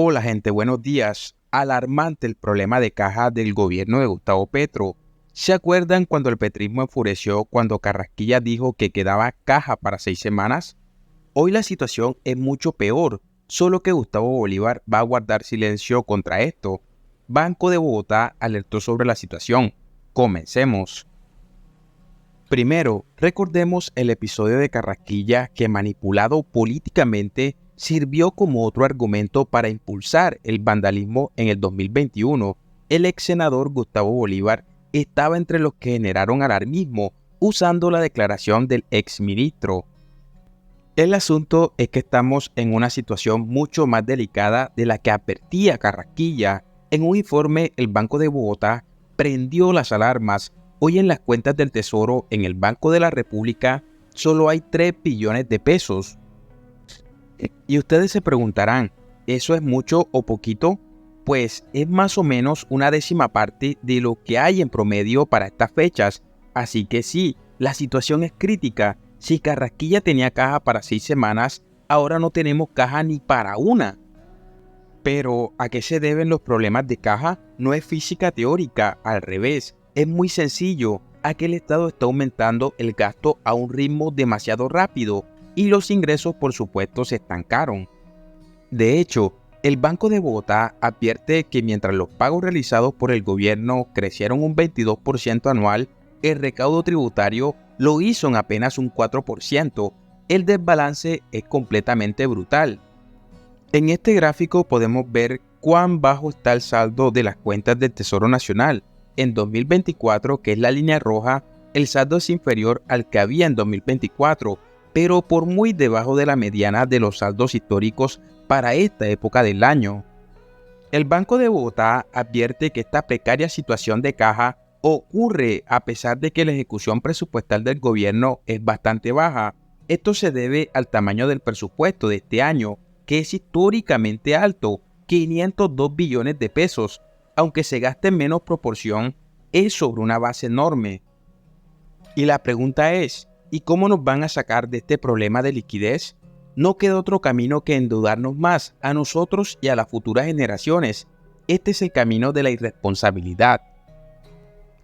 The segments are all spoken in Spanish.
Hola gente, buenos días. Alarmante el problema de caja del gobierno de Gustavo Petro. ¿Se acuerdan cuando el petrismo enfureció cuando Carrasquilla dijo que quedaba caja para 6 semanas? Hoy la situación es mucho peor, solo que Gustavo Bolívar va a guardar silencio contra esto. Banco de Bogotá alertó sobre la situación. Comencemos. Primero, recordemos el episodio de Carrasquilla que, manipulado políticamente, sirvió como otro argumento para impulsar el vandalismo en el 2021. El ex senador Gustavo Bolívar estaba entre los que generaron alarmismo usando la declaración del ex ministro. El asunto es que estamos en una situación mucho más delicada de la que advertía Carrasquilla. En un informe, el Banco de Bogotá prendió las alarmas. Hoy en las cuentas del Tesoro en el Banco de la República solo hay 3 billones de pesos. Y ustedes se preguntarán, ¿eso es mucho o poquito? Pues es más o menos una décima parte de lo que hay en promedio para estas fechas. Así que sí, la situación es crítica. Si Carrasquilla tenía caja para 6 semanas, ahora no tenemos caja ni para una. Pero, ¿a qué se deben los problemas de caja? No es física teórica, al revés, es muy sencillo, a que el Estado está aumentando el gasto a un ritmo demasiado rápido y los ingresos por supuesto se estancaron. De hecho, el Banco de Bogotá advierte que mientras los pagos realizados por el gobierno crecieron un 22% anual, el recaudo tributario lo hizo en apenas un 4%. El desbalance es completamente brutal. En este gráfico podemos ver cuán bajo está el saldo de las cuentas del Tesoro Nacional. En 2024, que es la línea roja, el saldo es inferior al que había en 2024, pero por muy debajo de la mediana de los saldos históricos para esta época del año. El Banco de Bogotá advierte que esta precaria situación de caja ocurre a pesar de que la ejecución presupuestal del gobierno es bastante baja. Esto se debe al tamaño del presupuesto de este año, que es históricamente alto, 502 billones de pesos. Aunque se gaste en menos proporción, es sobre una base enorme. Y la pregunta es, ¿y cómo nos van a sacar de este problema de liquidez? No queda otro camino que endeudarnos más a nosotros y a las futuras generaciones. Este es el camino de la irresponsabilidad.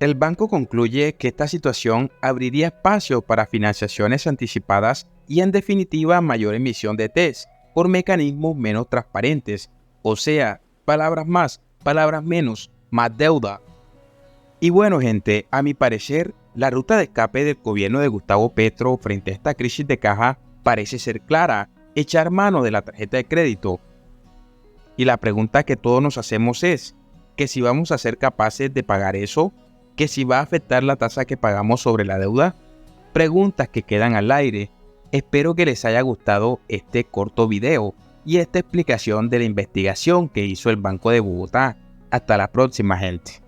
El banco concluye que esta situación abriría espacio para financiaciones anticipadas y en definitiva mayor emisión de TES por mecanismos menos transparentes, o sea, palabras más, palabras menos, más deuda. Y bueno gente, a mi parecer, la ruta de escape del gobierno de Gustavo Petro frente a esta crisis de caja parece ser clara: echar mano de la tarjeta de crédito. Y la pregunta que todos nos hacemos es, que si vamos a ser capaces de pagar eso, que si va a afectar la tasa que pagamos sobre la deuda. Preguntas que quedan al aire. Espero que les haya gustado este corto video y esta explicación de la investigación que hizo el Banco de Bogotá. Hasta la próxima gente.